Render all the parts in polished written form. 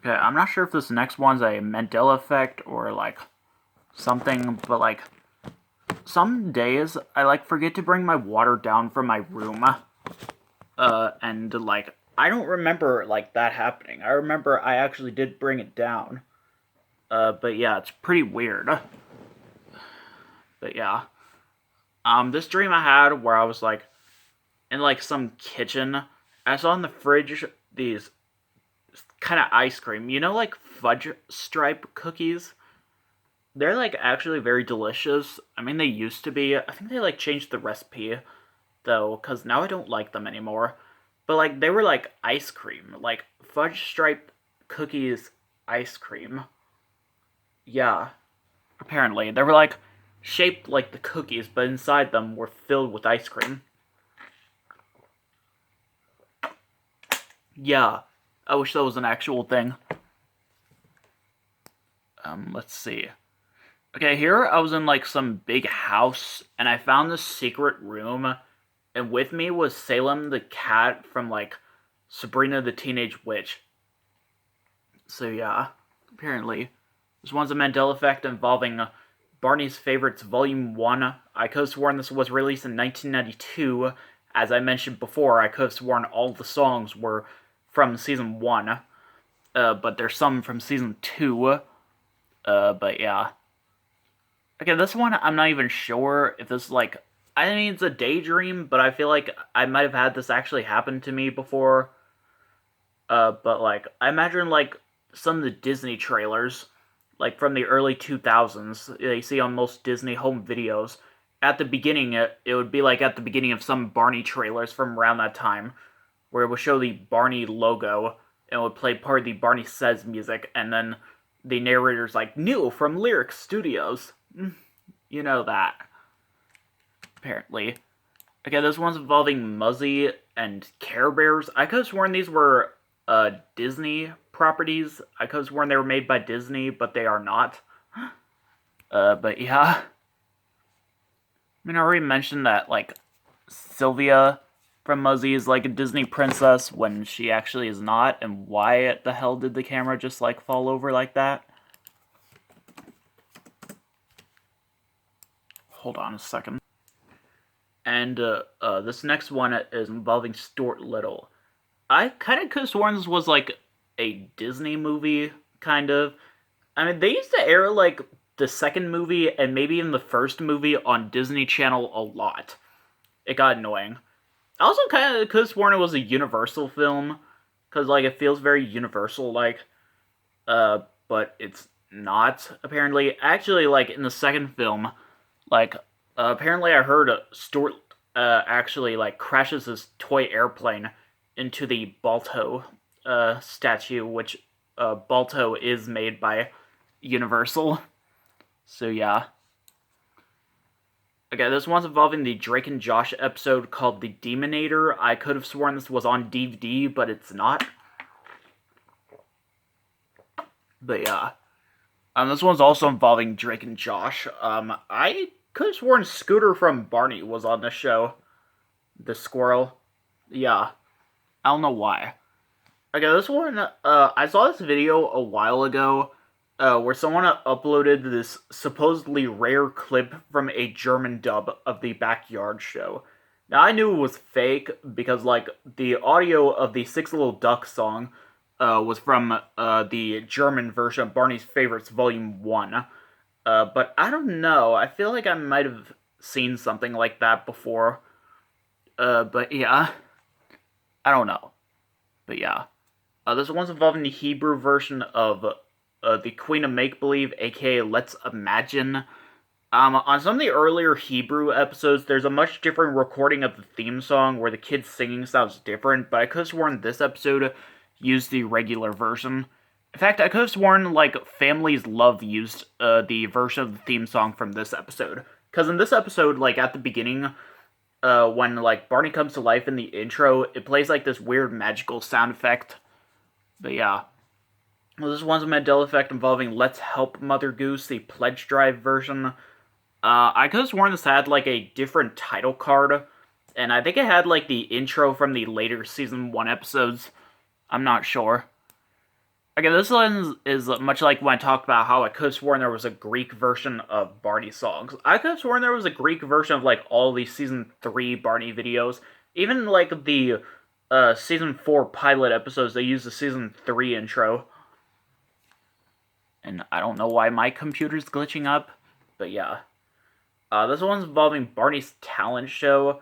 Okay, I'm not sure if this next one's a Mandela effect or, like, something, but, like, some days I, like, forget to bring my water down from my room. And, like, I don't remember, like, that happening. I remember I actually did bring it down. But yeah, it's pretty weird. But yeah. This dream I had where I was, like, in, like, some kitchen. I saw in the fridge these kind of ice cream. You know, like, fudge stripe cookies? They're, like, actually very delicious. I mean, they used to be. I think they, like, changed the recipe, though, because now I don't like them anymore. But, like, they were, like, ice cream. Like, fudge stripe cookies ice cream. Yeah, apparently. They were, like, shaped like the cookies, but inside them were filled with ice cream. Yeah, I wish that was an actual thing. Let's see. Okay, here I was in, like, some big house, and I found this secret room, and with me was Salem the cat from, like, Sabrina the Teenage Witch. So yeah, apparently. This one's a Mandela effect involving Barney's Favorites Volume 1. I could have sworn this was released in 1992. As I mentioned before, I could have sworn all the songs were from Season 1. But there's some from Season 2. But yeah. Okay, this one, I'm not even sure if this is, like... I mean, it's a daydream, but I feel like I might have had this actually happen to me before. But, like, I imagine, like, some of the Disney trailers, like, from the early 2000s, you see on most Disney home videos. At the beginning, it would be, like, at the beginning of some Barney trailers from around that time, where it would show the Barney logo, and it would play part of the Barney Says music, and then the narrator's like, new from Lyric Studios. You know that. Apparently. Okay, this one's involving Muzzy and Care Bears. I could have sworn these were Disney properties. I could have sworn they were made by Disney, but they are not. But yeah. I mean, I already mentioned that, like, Sylvia from Muzzy is, like, a Disney princess when she actually is not, and why the hell did the camera just, like, fall over like that? Hold on a second. And, this next one is involving Stuart Little. I kind of could have sworn this was, like, a Disney movie, kind of. I mean, they used to air, like, the second movie and maybe even the first movie on Disney Channel a lot. It got annoying. I also kind of could have sworn it was a Universal film, because, like, it feels very Universal-like, but it's not, apparently. Actually, like, in the second film, like, apparently I heard Stuart, actually, like, crashes his toy airplane into the Balto, statue, which, Balto is made by Universal. So, yeah. Okay, this one's involving the Drake and Josh episode called The Demonator. I could have sworn this was on DVD, but it's not. But yeah. This one's also involving Drake and Josh. I could have sworn Scooter from Barney was on this show. The squirrel. Yeah. I don't know why. Okay, this one, I saw this video a while ago, where someone uploaded this supposedly rare clip from a German dub of the Backyard Show. Now, I knew it was fake, because, like, the audio of the Six Little Ducks song, was from, the German version of Barney's Favorites Volume 1. But I don't know, I feel like I might have seen something like that before. But yeah. I don't know. But yeah. This one's involving the Hebrew version of the Queen of Make-Believe, aka Let's Imagine. On some of the earlier Hebrew episodes, there's a much different recording of the theme song where the kids singing sounds different, but I could have sworn this episode used the regular version. In fact, I could have sworn, like, Family's Love used the version of the theme song from this episode. Because in this episode, like, at the beginning, when, like, Barney comes to life in the intro, it plays, like, this weird magical sound effect. But yeah. Well, this one's a Mandela effect involving Let's Help Mother Goose, the Pledge Drive version. I could have sworn this had, like, a different title card, and I think it had, like, the intro from the later Season 1 episodes. I'm not sure. Okay, this one is much like when I talked about how I could have sworn there was a Greek version of Barney songs. I could have sworn there was a Greek version of like all these season 3 Barney videos. Even like the season 4 pilot episodes, they use the season 3 intro. And I don't know why my computer's glitching up, but yeah. This one's involving Barney's talent show.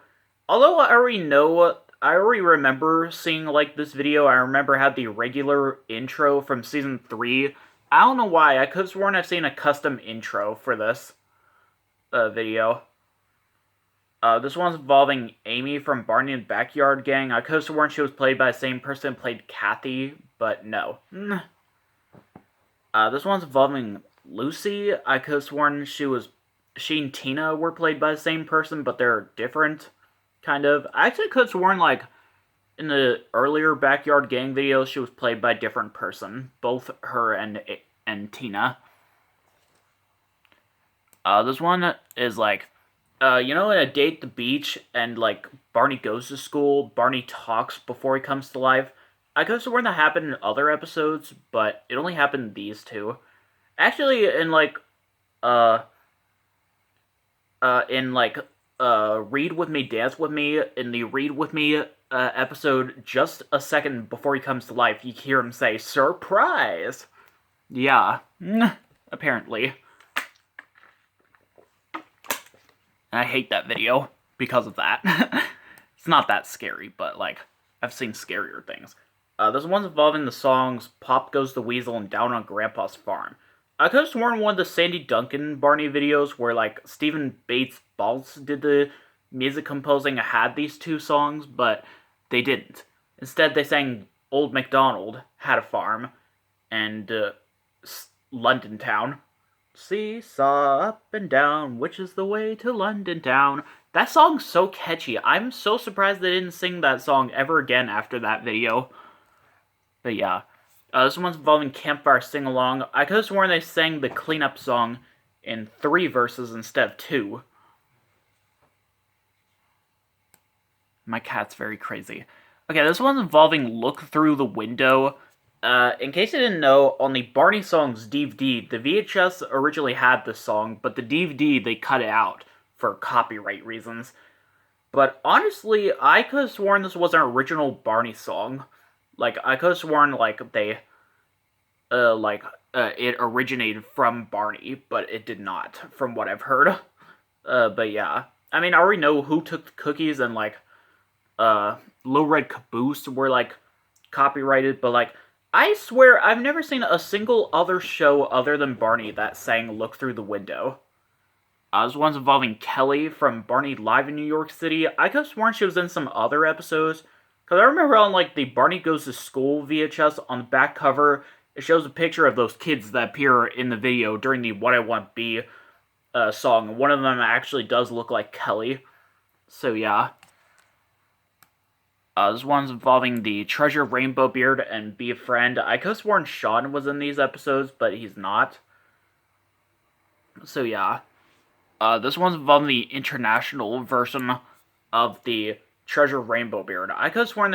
Although I already remember seeing like this video. I remember had the regular intro from season 3. I don't know why. I could have sworn I've seen a custom intro for this video. This one's involving Amy from Barney and Backyard Gang. I could have sworn she was played by the same person who played Kathy, but no. This one's involving Lucy. I could have sworn she and Tina were played by the same person, but they're different, kind of. I actually could have sworn, like, in the earlier Backyard Gang videos, she was played by a different person. Both her and Tina. This one is, like, in a date at the beach, and, like, Barney goes to school, Barney talks before he comes to life. I could have sworn that happened in other episodes, but it only happened in these two. Actually, in, like, Read With Me, Dance With Me, in the Read With Me episode, just a second before he comes to life, you hear him say, "Surprise!" Yeah, apparently. And I hate that video because of that. It's not that scary, but, like, I've seen scarier things. This one's involving the songs Pop Goes the Weasel and Down on Grandpa's Farm. I could have sworn one of the Sandy Duncan Barney videos where, like, Stephen Bates Balls did the music composing had these two songs, but they didn't. Instead, they sang Old MacDonald Had a Farm and London Town. Seesaw up and down, which is the way to London Town. That song's so catchy. I'm so surprised they didn't sing that song ever again after that video. But yeah. This one's involving Campfire Sing-Along. I could have sworn they sang the cleanup song in 3 verses instead of 2. My cat's very crazy. Okay, this one's involving Look Through the Window. In case you didn't know, on the Barney Songs DVD, the VHS originally had this song, but the DVD, they cut it out for copyright reasons. But honestly, I could have sworn this was an original Barney song. Like, I could have sworn, like, it originated from Barney, but it did not, from what I've heard. But yeah. I mean, I already know Who Took the Cookies and, like, Low Red Caboose were, like, copyrighted, but, like, I swear I've never seen a single other show other than Barney that sang Look Through the Window. This one's involving Kelly from Barney Live in New York City. I could have sworn she was in some other episodes, because I remember on, like, the Barney Goes to School VHS, on the back cover, it shows a picture of those kids that appear in the video during the What I Want Be song. One of them actually does look like Kelly. So, yeah. This one's involving the Treasure Rainbow Beard and Be a Friend. I could have sworn Sean was in these episodes, but he's not. So, yeah. This one's involving the international version of the Treasure Rainbow Beard. I could have sworn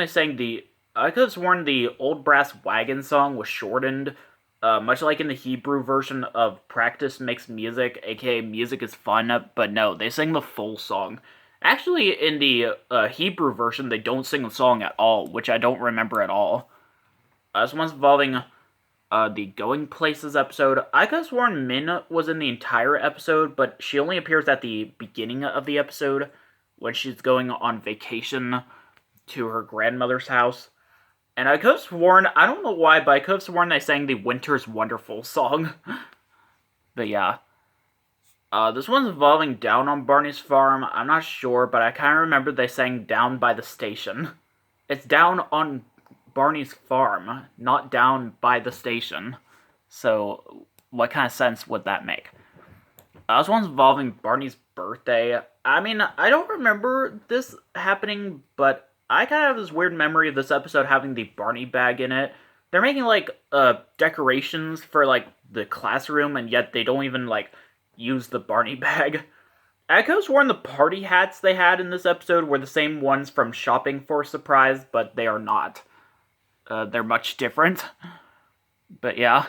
the Old Brass Wagon song was shortened, much like in the Hebrew version of Practice Makes Music, aka Music is Fun, but no, they sang the full song. Actually, in the Hebrew version, they don't sing the song at all, which I don't remember at all. This one's involving the Going Places episode. I could have sworn Min was in the entire episode, but she only appears at the beginning of the episode, when she's going on vacation to her grandmother's house. And I could have sworn, I don't know why, but I could have sworn they sang the Winter's Wonderful song. But yeah. This one's involving Down on Barney's Farm. I'm not sure, but I kind of remember they sang Down by the Station. It's Down on Barney's Farm, not Down by the Station. So, what kind of sense would that make? This one's involving Barney's birthday. I mean, I don't remember this happening, but I kind of have this weird memory of this episode having the Barney bag in it. They're making, like, decorations for, like, the classroom, and yet they don't even, like, use the Barney bag. I could have sworn the party hats they had in this episode were the same ones from Shopping for a Surprise, but they are not. They're much different. But yeah.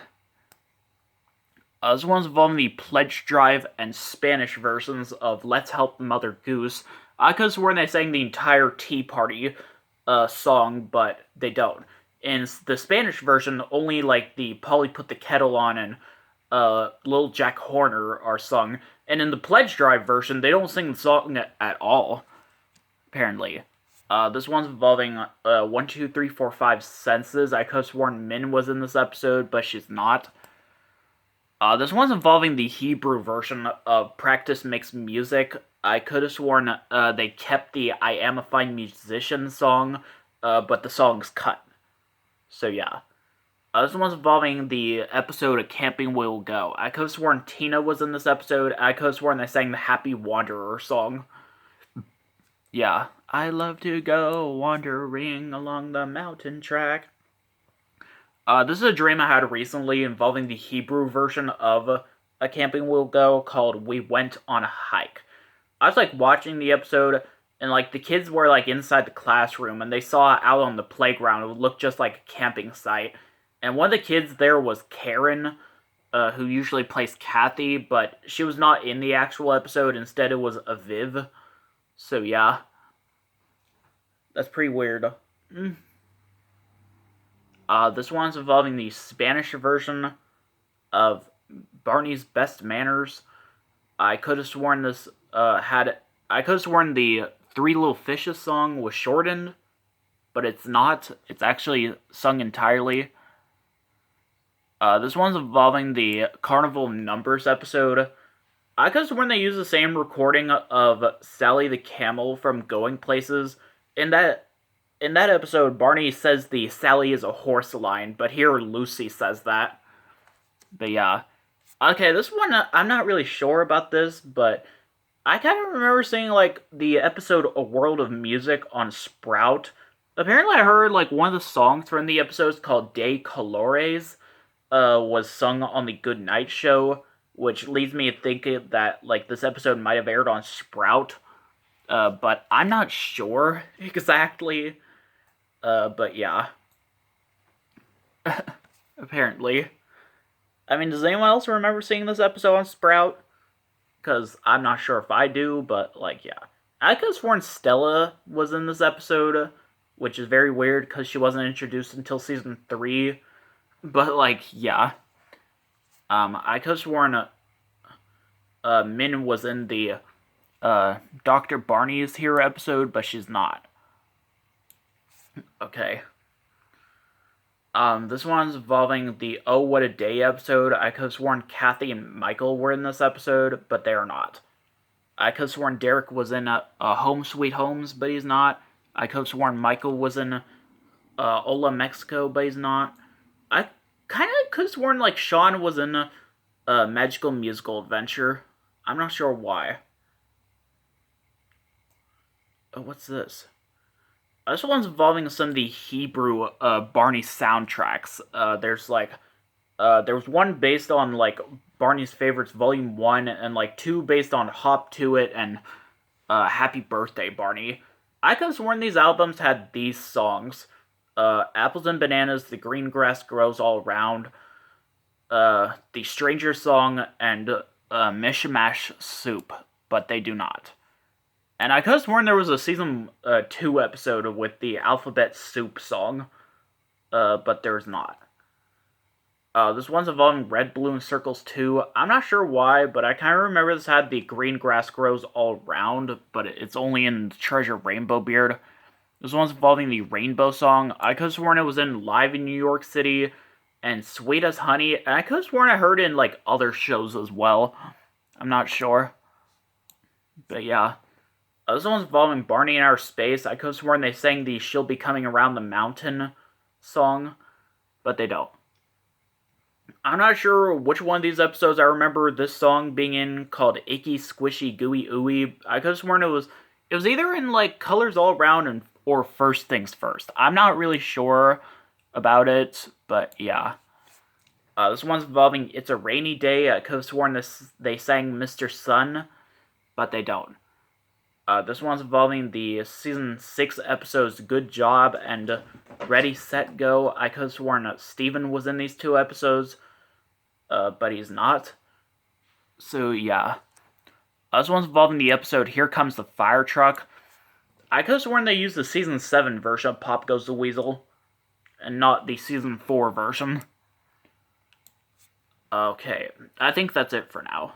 This one's involving the Pledge Drive and Spanish versions of Let's Help Mother Goose. I could have sworn they sang the entire Tea Party song, but they don't. In the Spanish version, only like the Polly Put the Kettle On and Little Jack Horner are sung. And in the Pledge Drive version, they don't sing the song at all, apparently. This one's involving 1, 2, 3, 4, 5 senses. I could have sworn Min was in this episode, but she's not. This one's involving the Hebrew version of Practice Makes Music. I could have sworn they kept the I Am a Fine Musician song, but the song's cut. So yeah. This one's involving the episode of Camping Will Go. I could have sworn Tina was in this episode. I could have sworn they sang the Happy Wanderer song. Yeah. I love to go wandering along the mountain track. This is a dream I had recently involving the Hebrew version of A Camping Will Go called We Went on a Hike. I was like watching the episode and like the kids were like inside the classroom and they saw out on the playground it looked just like a camping site. And one of the kids there was Karen, who usually plays Kathy, but she was not in the actual episode. Instead, it was Aviv. So yeah. That's pretty weird. This one's involving the Spanish version of Barney's Best Manners. I could have sworn this I could have sworn the Three Little Fishes song was shortened, but it's not. It's actually sung entirely. This one's involving the Carnival Numbers episode. I could have sworn they used the same recording of Sally the Camel from Going Places. In that episode, Barney says the Sally is a horse line, but here Lucy says that. But yeah. Okay, this one, I'm not really sure about this, but I kind of remember seeing, like, the episode A World of Music on Sprout. Apparently I heard, like, one of the songs from the episodes called De Colores was sung on the Good Night Show, which leads me to think that, like, this episode might have aired on Sprout. But I'm not sure exactly. But yeah. Apparently. I mean, does anyone else remember seeing this episode on Sprout? Because I'm not sure if I do, but, like, yeah. I could have sworn Stella was in this episode, which is very weird because she wasn't introduced until season 3. But, like, yeah. I could have sworn Min was in the Dr. Barney is Here episode, but she's not. Okay. This one's involving the Oh What a Day episode. I could have sworn Kathy and Michael were in this episode, but they are not. I could have sworn Derek was in Home Sweet Homes, but he's not. I could have sworn Michael was in Hola Mexico, but he's not. I kind of could have sworn like Sean was in Magical Musical Adventure. I'm not sure why. Oh, what's this? This one's involving some of the Hebrew Barney soundtracks. There's like, there was one based on like Barney's Favorites Volume 1, and like 2 based on Hop to It and Happy Birthday Barney. I could have sworn these albums had these songs. Apples and Bananas, The Green Grass Grows All Around, The Stranger Song, and Mishmash Soup, but they do not. And I could have sworn there was a season 2 episode with the Alphabet Soup song, but there's not. This one's involving Red Balloon Circles 2. I'm not sure why, but I kind of remember this had the Green Grass Grows All Around, but it's only in Treasure Rainbow Beard. This one's involving the Rainbow song. I could have sworn it was in Live in New York City and Sweet as Honey, and I could have sworn I heard it in like other shows as well. I'm not sure. But yeah. This one's involving Barney in Outer Space. I could have sworn they sang the She'll Be Coming Around the Mountain song, but they don't. I'm not sure which one of these episodes I remember this song being in, called Icky Squishy Gooey Ooey. I could have sworn it was either in like Colors All Around or First Things First. I'm not really sure about it, but yeah. This one's involving It's a Rainy Day. I could have sworn they sang Mr. Sun, but they don't. This one's involving the season 6 episodes Good Job and Ready, Set, Go. I could have sworn that Steven was in these 2 episodes, but he's not. So, yeah. This one's involving the episode Here Comes the Fire Truck. I could have sworn they used the season 7 version of Pop Goes the Weasel, and not the season 4 version. Okay, I think that's it for now.